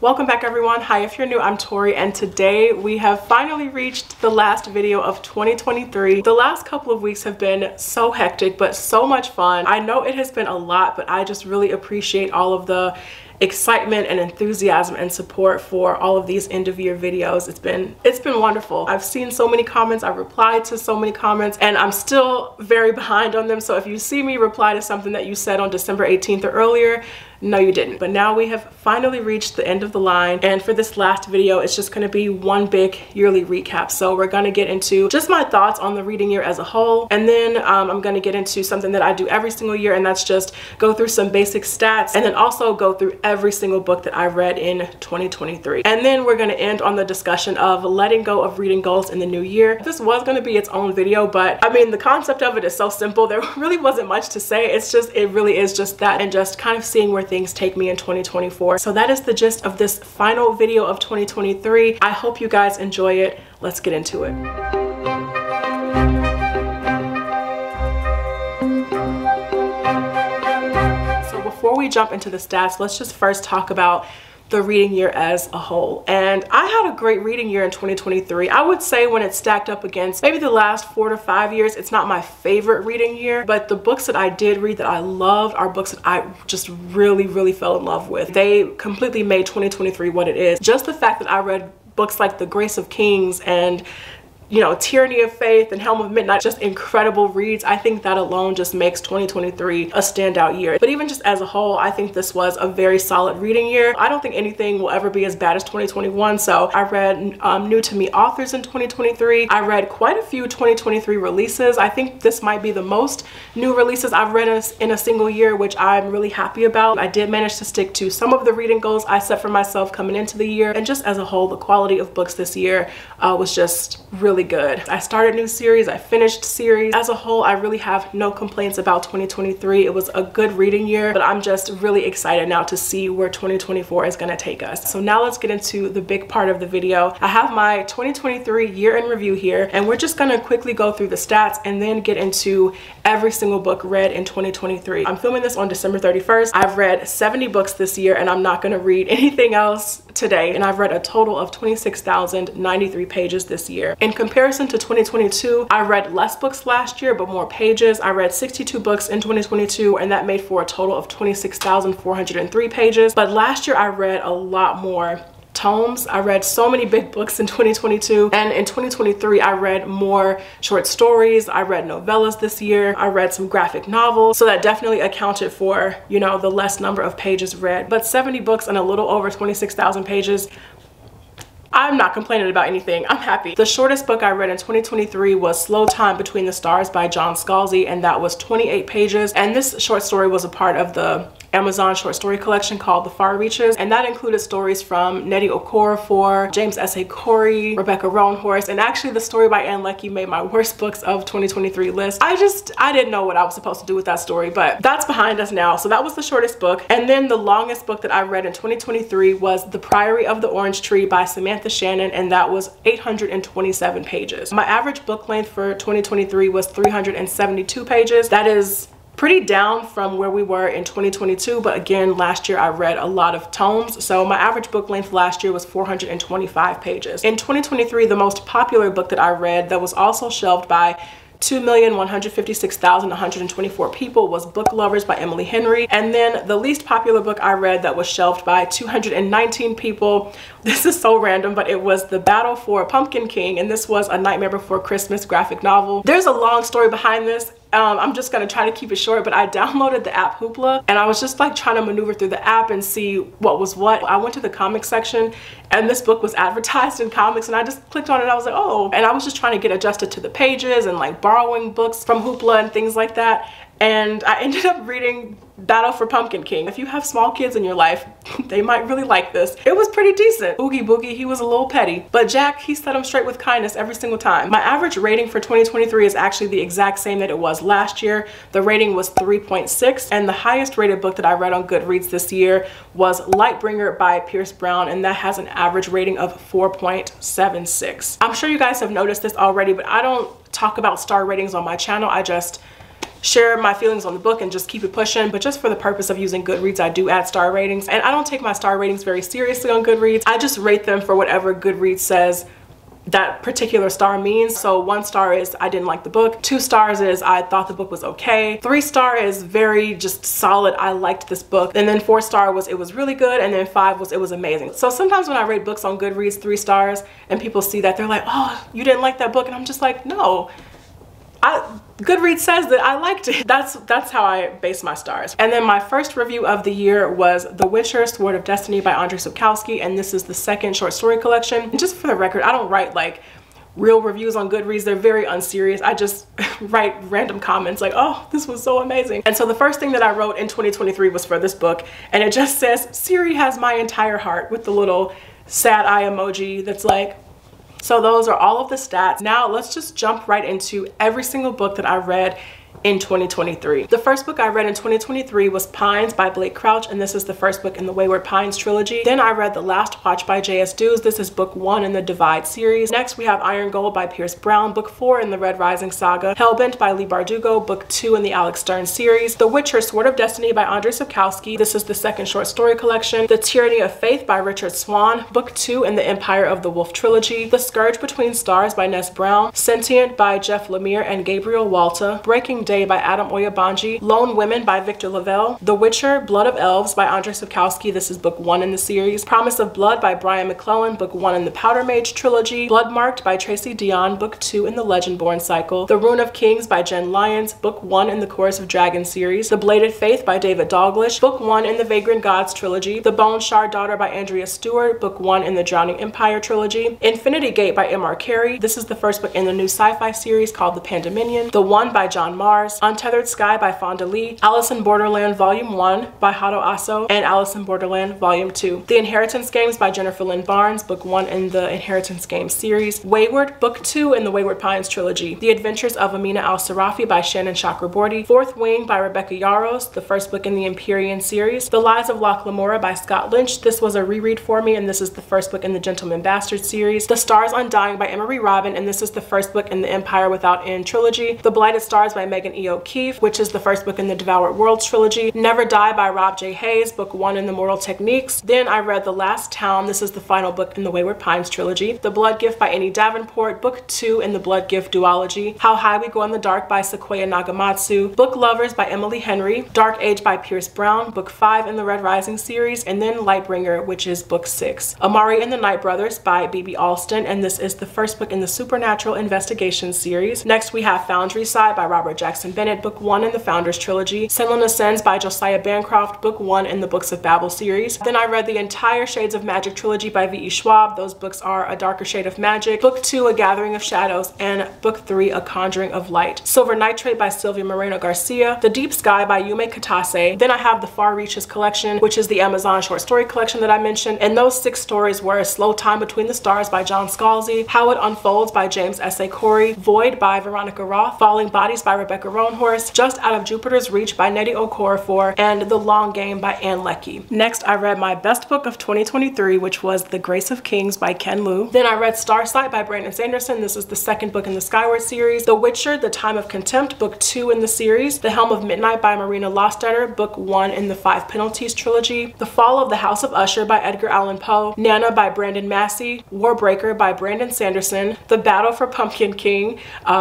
Welcome back everyone. Hi, if you're new, I'm Tori, and today we have finally reached the last video of 2023. The last couple of weeks have been so hectic, but so much fun. I know it has been a lot, but I just really appreciate all of the excitement and enthusiasm and support for all of these end of year videos. It's been wonderful. I've seen so many comments, I've replied to so many comments, and I'm still very behind on them. So if you see me reply to something that you said on December 18th or earlier, no you didn't. But now we have finally reached the end of the line, and for this last video it's just going to be one big yearly recap. So we're going to get into just my thoughts on the reading year as a whole, and then I'm going to get into something that I do every single year, and that's just go through some basic stats and then also go through every single book that I read in 2023. And then we're going to end on the discussion of letting go of reading goals in the new year. This was going to be its own video, but I mean the concept of it is so simple. There really wasn't much to say. It really is just that, and just kind of seeing where things take me in 2024. So that is the gist of this final video of 2023. I hope you guys enjoy it. Let's get into it. So before we jump into the stats, let's just first talk about the reading year as a whole. And I had a great reading year in 2023. I would say when it's stacked up against maybe the last 4 to 5 years, it's not my favorite reading year, but the books that I did read that I loved are books that I just really fell in love with. They completely made 2023 what it is. Just the fact that I read books like The Grace of Kings and Tyranny of Faith and Helm of Midnight, just incredible reads. I think that alone just makes 2023 a standout year. But even just as a whole, I think this was a very solid reading year. I don't think anything will ever be as bad as 2021. So I read new to me authors in 2023. I read quite a few 2023 releases. I think this might be the most new releases I've read in a single year, which I'm really happy about. I did manage to stick to some of the reading goals I set for myself coming into the year. And just as a whole, the quality of books this year was just really good. I started new series, I finished series. As a whole, I really have no complaints about 2023. It was a good reading year, but I'm just really excited now to see where 2024 is going to take us. So now let's get into the big part of the video. I have my 2023 year in review here, and we're just going to quickly go through the stats and then get into every single book read in 2023. I'm filming this on December 31st. I've read 70 books this year, and I'm not going to read anything else today, and I've read a total of 26,093 pages this year. In comparison to 2022, I read less books last year but more pages. I read 62 books in 2022, and that made for a total of 26,403 pages. But last year I read a lot more tomes. I read so many big books in 2022, and in 2023 I read more short stories. I read novellas this year. I read some graphic novels, so that definitely accounted for the less number of pages read. But 70 books and a little over 26,000 pages, I'm not complaining about anything. I'm happy. The shortest book I read in 2023 was Slow Time Between the Stars by John Scalzi, and that was 28 pages. And this short story was a part of the Amazon short story collection called The Far Reaches, and that included stories from Nnedi Okorafor, James S.A. Corey, Rebecca Roanhorse, and actually the story by Ann Leckie made my worst books of 2023 list. I didn't know what I was supposed to do with that story, but that's behind us now. So that was the shortest book. And then the longest book that I read in 2023 was The Priory of the Orange Tree by Samantha Shannon, and that was 827 pages. My average book length for 2023 was 372 pages. That is pretty down from where we were in 2022, but again, last year I read a lot of tomes, so my average book length last year was 425 pages. In 2023, the most popular book that I read that was also shelved by 2,156,124 people was Book Lovers by Emily Henry. And then the least popular book I read that was shelved by 219 people, this is so random, but it was The Battle for Pumpkin King, and this was A Nightmare Before Christmas graphic novel. There's a long story behind this. I'm just gonna try to keep it short, but I downloaded the app Hoopla, and I was just like trying to maneuver through the app and see what was what. I went to the comics section, and this book was advertised in comics, and I just clicked on it. I was like, oh, and I was just trying to get adjusted to the pages and like borrowing books from Hoopla and things like that. And I ended up reading Battle for Pumpkin King. If you have small kids in your life, they might really like this. It was pretty decent. Oogie Boogie, he was a little petty, but Jack, he set him straight with kindness every single time. My average rating for 2023 is actually the exact same that it was last year. The rating was 3.6, and the highest rated book that I read on Goodreads this year was Lightbringer by Pierce Brown, and that has an average rating of 4.76. I'm sure you guys have noticed this already, but I don't talk about star ratings on my channel. I just share my feelings on the book and just keep it pushing, but just for the purpose of using Goodreads, I do add star ratings. And I don't take my star ratings very seriously on Goodreads. I just rate them for whatever Goodreads says that particular star means. So 1 star is I didn't like the book, 2 stars is I thought the book was okay, 3 star is very just solid, I liked this book, and then 4 star was it was really good, and then 5 was it was amazing. So sometimes when I rate books on Goodreads 3 stars and people see that, they're like, oh, you didn't like that book, and I'm just like, no, Goodreads says that I liked it. That's how I base my stars. And then my first review of the year was The Witcher: Sword of Destiny by Andrzej Sapkowski, and this is the 2nd short story collection. And just for the record, I don't write like real reviews on Goodreads. They're very unserious. I just write random comments like, oh, this was so amazing. And so the first thing that I wrote in 2023 was for this book, and it just says, Siri has my entire heart, with the little sad eye emoji that's like. So those are all of the stats. Now let's just jump right into every single book that I read in 2023. The first book I read in 2023 was Pines by Blake Crouch, and this is the first book in the Wayward Pines trilogy. Then I read The Last Watch by J.S. Dews. This is book 1 in the Divide series. Next we have Iron Gold by Pierce Brown, book 4 in the Red Rising saga. Hellbent by Leigh Bardugo, book 2 in the Alex Stern series. The Witcher: Sword of Destiny by Andrzej Sapkowski. This is the 2nd short story collection. The Tyranny of Faith by Richard Swan, book 2 in the Empire of the Wolf trilogy. The Scourge Between Stars by Ness Brown. Sentient by Jeff Lemire and Gabriel Walta. Breaking Day by Adam Oyabanji. Lone Women by Victor Lavelle. The Witcher: Blood of Elves by Andrzej Sapkowski. This is book 1 in the series. Promise of Blood by Brian McClellan, book 1 in the Powder Mage trilogy. Bloodmarked by Tracy Dion, book 2 in the Legendborn cycle. The Rune of Kings by Jen Lyons, book 1 in the Chorus of Dragons series. The Bladed Faith by David Dalglish, book 1 in the Vagrant Gods trilogy. The Bone Shard Daughter by Andrea Stewart, book 1 in the Drowning Empire trilogy. Infinity Gate by M.R. Carey. This is the first book in the new sci-fi series called The Pandemonium. The One by John Mars. Untethered Sky by Fonda Lee. Alice in Borderland Volume 1 by Hado Aso, and Alice in Borderland Volume 2. The Inheritance Games by Jennifer Lynn Barnes, book 1 in the Inheritance Games series. Wayward, book 2 in the Wayward Pines trilogy. The Adventures of Amina Al-Sarafi by Shannon Chakraborty. Fourth Wing by Rebecca Yarros, the first book in the Empyrean series. The Lies of Locke Lamora by Scott Lynch. This was a reread for me, and this is the first book in the Gentleman Bastard series. The Stars Undying by Emery Robin, and this is the first book in the Empire Without End trilogy. The Blighted Stars by Megan E. O'Keefe, which is the first book in the Devoured Worlds trilogy. Never Die by Rob J. Hayes, book 1 in the Moral Techniques. Then I read The Last Town. This is the final book in the Wayward Pines trilogy. The Blood Gift by Annie Davenport, book 2 in the Blood Gift duology. How High We Go in the Dark by Sequoia Nagamatsu. Book Lovers by Emily Henry. Dark Age by Pierce Brown, book 5 in the Red Rising series. And then Lightbringer, which is book 6. Amari and the Night Brothers by B.B. Alston, and this is the first book in the Supernatural Investigation series. Next we have Foundry Side by Robert Jackson Bennett, book 1 in the Founders trilogy. Senlin Ascends by Josiah Bancroft, book 1 in the Books of Babel series. Then I read the entire Shades of Magic trilogy by V.E. Schwab. Those books are A Darker Shade of Magic, book 2 A Gathering of Shadows, and book 3 A Conjuring of Light. Silver Nitrate by Sylvia Moreno Garcia. The Deep Sky by Yume Katase. Then I have the Far Reaches collection, which is the Amazon short story collection that I mentioned, and those 6 stories were Slow Time Between the Stars by John Scalzi, How It Unfolds by James S.A. Corey, Void by Veronica Roth, Falling Bodies by Rebecca Roanhorse, Just Out of Jupiter's Reach by Nnedi Okorafor, and The Long Game by Anne Leckie. Next, I read my best book of 2023, which was The Grace of Kings by Ken Liu. Then I read Starsight by Brandon Sanderson. This is the 2nd book in the Skyward series. The Witcher: The Time of Contempt, book 2 in the series. The Helm of Midnight by Marina Lostetter, book 1 in the Five Penalties trilogy. The Fall of the House of Usher by Edgar Allan Poe. Nana by Brandon Massey. Warbreaker by Brandon Sanderson. The Battle for Pumpkin King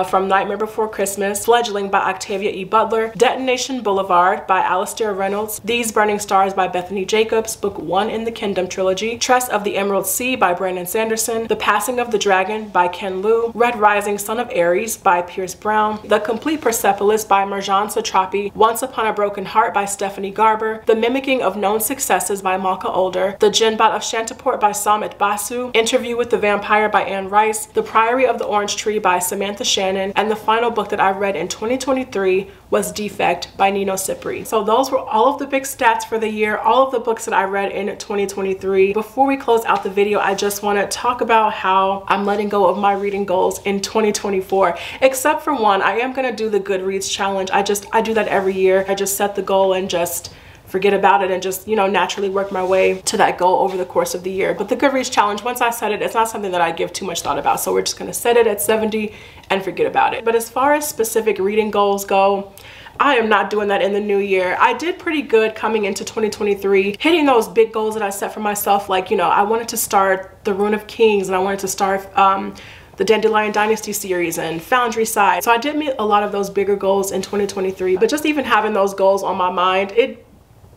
from Nightmare Before Christmas. Fledgling by Octavia E. Butler. Detonation Boulevard by Alastair Reynolds. These Burning Stars by Bethany Jacobs, book 1 in the Kingdom trilogy. Tress of the Emerald Sea by Brandon Sanderson. The Passing of the Dragon by Ken Liu. Red Rising Son of Ares by Pierce Brown. The Complete Persepolis by Marjan Satrapi. Once Upon a Broken Heart by Stephanie Garber. The Mimicking of Known Successes by Malka Older. The Jinbot of Shantiport by Samit Basu. Interview with the Vampire by Anne Rice. The Priory of the Orange Tree by Samantha Shannon. And the final book that I read in 2023 was Defect by Nino Cipri. So those were all of the big stats for the year, all of the books that I read in 2023. Before we close out the video, I just want to talk about how I'm letting go of my reading goals in 2024, except for one. I am going to do the Goodreads challenge. I do that every year. I just set the goal and just forget about it and just, you know, naturally work my way to that goal over the course of the year. But the Goodreads challenge, once I set it, it's not something that I give too much thought about. So we're just going to set it at 70 and forget about it. But as far as specific reading goals go, I am not doing that in the new year. I did pretty good coming into 2023, hitting those big goals that I set for myself. Like, you know, I wanted to start the Rune of Kings, and I wanted to start the Dandelion Dynasty series and Foundry Side. So I did meet a lot of those bigger goals in 2023, but just even having those goals on my mind, it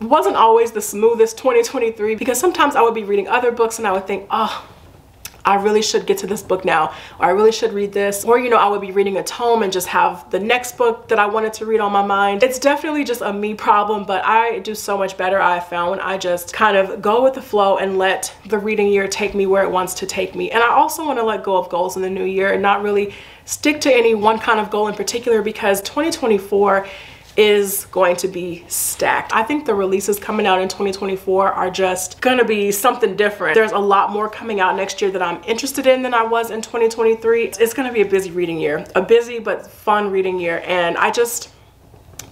wasn't always the smoothest 2023, because sometimes I would be reading other books and I would think, oh, I really should get to this book now, or I really should read this. Or, you know, I would be reading a tome and just have the next book that I wanted to read on my mind. It's definitely just a me problem, but I do so much better, I have found, when I just kind of go with the flow and let the reading year take me where it wants to take me. And I also want to let go of goals in the new year and not really stick to any one kind of goal in particular, because 2024 is going to be stacked. I think the releases coming out in 2024 are just gonna be something different. There's a lot more coming out next year that I'm interested in than I was in 2023. It's gonna be a busy reading year, a busy but fun reading year, and I just,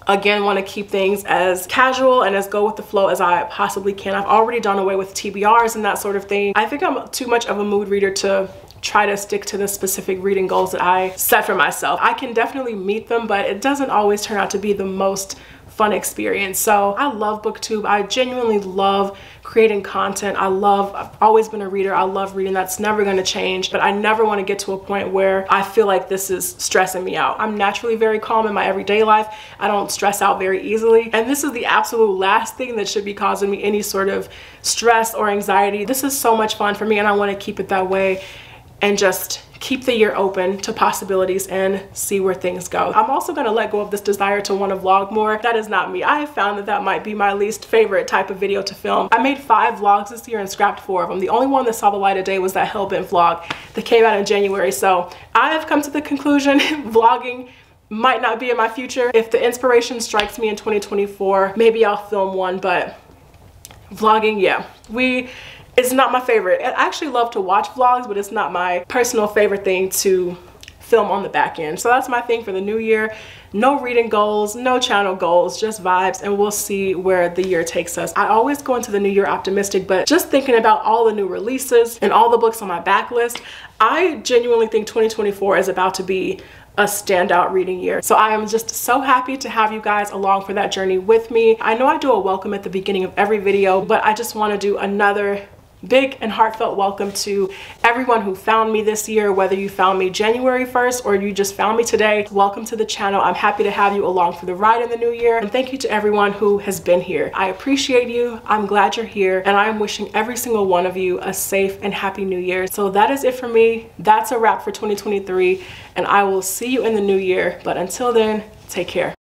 again, want to keep things as casual and as go with the flow as I possibly can. I've already done away with TBRs and that sort of thing. I think I'm too much of a mood reader to try to stick to the specific reading goals that I set for myself. I can definitely meet them, but it doesn't always turn out to be the most fun experience. So I love BookTube. I genuinely love creating content. I've always been a reader. I love reading. That's never going to change, but I never want to get to a point where I feel like this is stressing me out. I'm naturally very calm in my everyday life. I don't stress out very easily, and this is the absolute last thing that should be causing me any sort of stress or anxiety. This is so much fun for me, and I want to keep it that way and just keep the year open to possibilities and see where things go. I'm also going to let go of this desire to want to vlog more. That is not me. I have found that that might be my least favorite type of video to film. I made 5 vlogs this year and scrapped 4 of them. The only one that saw the light of day was that Hellbent vlog that came out in January. So I have come to the conclusion vlogging might not be in my future. If the inspiration strikes me in 2024, maybe I'll film one, but vlogging, yeah. It's not my favorite. I actually love to watch vlogs, but it's not my personal favorite thing to film on the back end. So that's my thing for the new year. No reading goals, no channel goals, just vibes, and we'll see where the year takes us. I always go into the new year optimistic, but just thinking about all the new releases and all the books on my backlist, I genuinely think 2024 is about to be a standout reading year. So I am just so happy to have you guys along for that journey with me. I know I do a welcome at the beginning of every video, but I just want to do another big and heartfelt welcome to everyone who found me this year, whether you found me January 1st or you just found me today. Welcome to the channel. I'm happy to have you along for the ride in the new year, and thank you to everyone who has been here. I appreciate you. I'm glad you're here, and I am wishing every single one of you a safe and happy new year. So that is it for me. That's a wrap for 2023, and I will see you in the new year. But until then, take care.